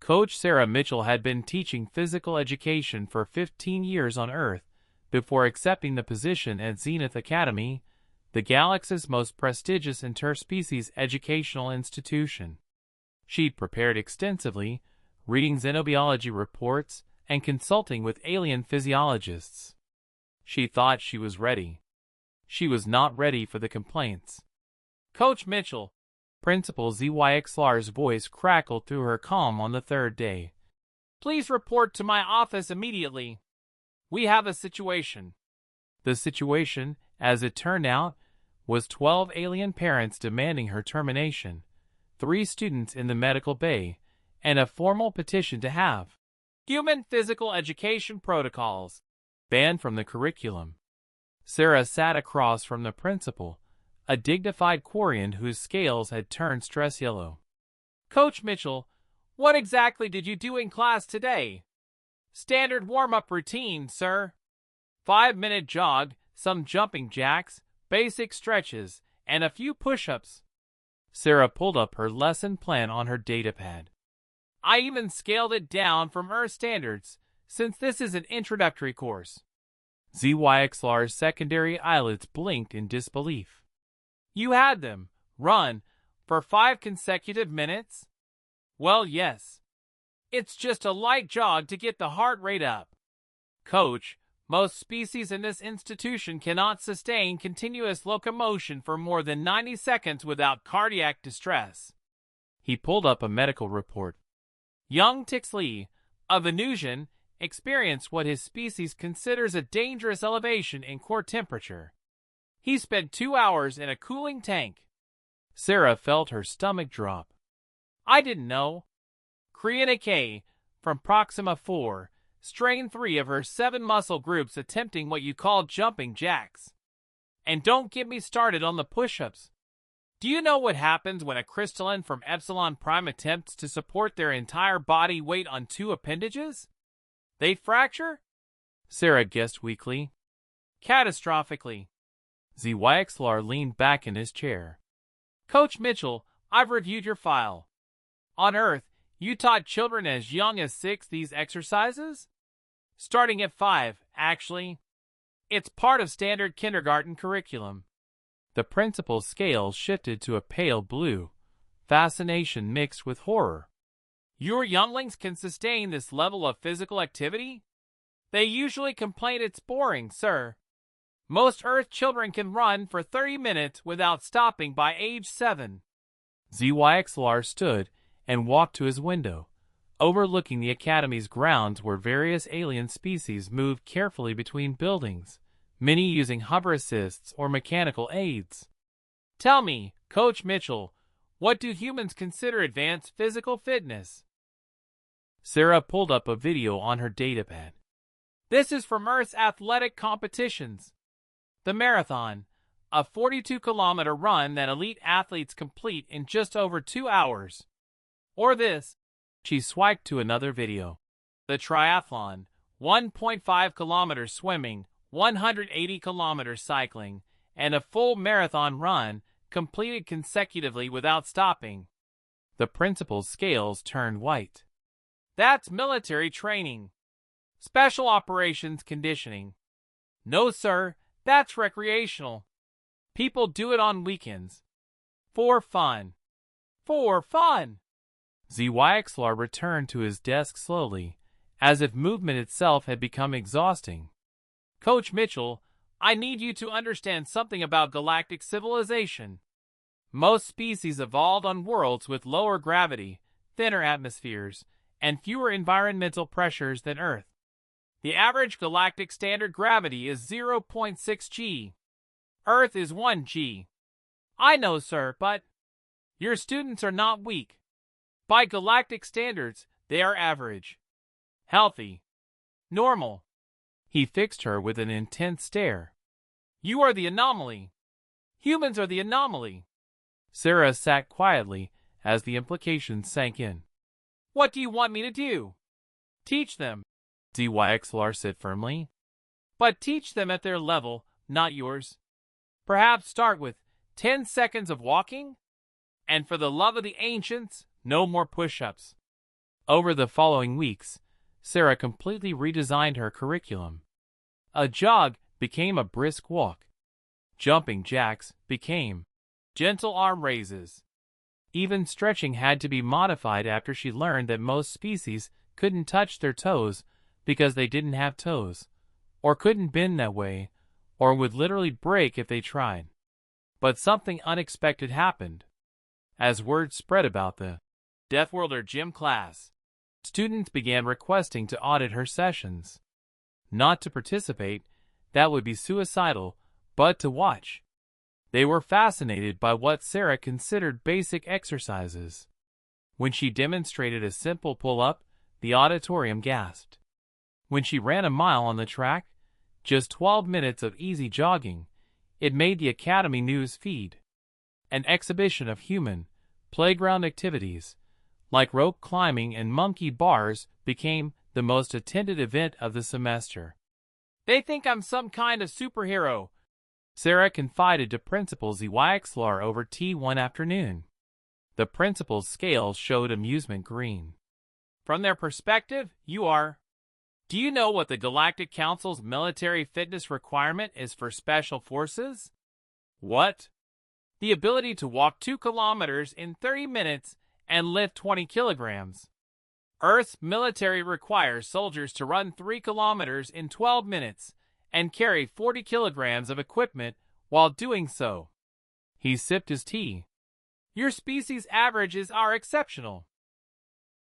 Coach Sarah Mitchell had been teaching physical education for 15 years on Earth before accepting the position at Zenith Academy, the galaxy's most prestigious interspecies educational institution. She'd prepared extensively, reading xenobiology reports and consulting with alien physiologists. She thought she was ready. She was not ready for the complaints. "Coach Mitchell," Principal ZYXLR's voice crackled through her calm on the third day. "Please report to my office immediately. We have a situation." The situation, as it turned out, was 12 alien parents demanding her termination, 3 students in the medical bay, and a formal petition to have human physical education protocols banned from the curriculum. Sarah sat across from the principal, a dignified Quarian whose scales had turned stress yellow. "Coach Mitchell, what exactly did you do in class today?" "Standard warm-up routine, sir. 5-minute jog, some jumping jacks, basic stretches, and a few push-ups." Sarah pulled up her lesson plan on her datapad. "I even scaled it down from Earth standards, since this is an introductory course." ZYXLR's secondary eyelids blinked in disbelief. "You had them run for 5 consecutive minutes?" "Well, yes. It's just a light jog to get the heart rate up. Coach, most species in this institution cannot sustain continuous locomotion for more than 90 seconds without cardiac distress." He pulled up a medical report. Young Tixley, of Venusian, experienced what his species considers a dangerous elevation in core temperature. He spent 2 hours in a cooling tank. Sarah felt her stomach drop. "I didn't know." Kriana K, from Proxima 4, strained 3 of her 7 muscle groups attempting what you call jumping jacks. And don't get me started on the push-ups. Do you know what happens when a crystalline from Epsilon Prime attempts to support their entire body weight on 2 appendages? They fracture? Sarah guessed weakly. Catastrophically. ZYXLR leaned back in his chair. "Coach Mitchell, I've reviewed your file. On Earth, you taught children as young as 6 these exercises? Starting at 5, actually. It's part of standard kindergarten curriculum." The principal's scales shifted to a pale blue, fascination mixed with horror. "Your younglings can sustain this level of physical activity? They usually complain it's boring, sir. Most Earth children can run for 30 minutes without stopping by age 7. ZYXLR stood and walked to his window, overlooking the Academy's grounds where various alien species moved carefully between buildings, many using hover assists or mechanical aids. "Tell me, Coach Mitchell, what do humans consider advanced physical fitness?" Sarah pulled up a video on her datapad. "This is from Earth's athletic competitions. The marathon, a 42-kilometer run that elite athletes complete in just over 2 hours. Or this." She swiped to another video. "The triathlon, 1.5 kilometers swimming, 180 kilometers cycling, and a full marathon run completed consecutively without stopping." The principal's scales turned white. "That's military training. Special operations conditioning." "No, sir, that's recreational. People do it on weekends. For fun." "For fun!" ZYXLR returned to his desk slowly, as if movement itself had become exhausting. "Coach Mitchell, I need you to understand something about galactic civilization. Most species evolved on worlds with lower gravity, thinner atmospheres, and fewer environmental pressures than Earth. The average galactic standard gravity is 0.6 g. Earth is 1 g. "I know, sir, but your students are not weak. By galactic standards, they are average. Healthy. Normal." He fixed her with an intense stare. "You are the anomaly. Humans are the anomaly." Sarah sat quietly as the implications sank in. "What do you want me to do?" "Teach them," ZYXLR said firmly. "But teach them at their level, not yours. Perhaps start with 10 seconds of walking? And for the love of the ancients, no more push-ups." Over the following weeks, Sarah completely redesigned her curriculum. A jog became a brisk walk. Jumping jacks became gentle arm raises. Even stretching had to be modified after she learned that most species couldn't touch their toes because they didn't have toes, or couldn't bend that way, or would literally break if they tried. But something unexpected happened. As word spread about the Deathworlder gym class, students began requesting to audit her sessions. Not to participate, that would be suicidal, but to watch. They were fascinated by what Sarah considered basic exercises. When she demonstrated a simple pull-up, the auditorium gasped. When she ran a mile on the track, just 12 minutes of easy jogging, it made the Academy news feed. An exhibition of human, playground activities, like rope climbing and monkey bars, became the most attended event of the semester. "They think I'm some kind of superhero," Sarah confided to Principal ZYXLR over tea one afternoon. The principal's scales showed amusement green. "From their perspective, you are. Do you know what the Galactic Council's military fitness requirement is for special forces?" "What?" "The ability to walk 2 kilometers in 30 minutes and lift 20 kilograms. Earth's military requires soldiers to run 3 kilometers in 12 minutes and carry 40 kilograms of equipment while doing so." He sipped his tea. "Your species' averages are exceptional."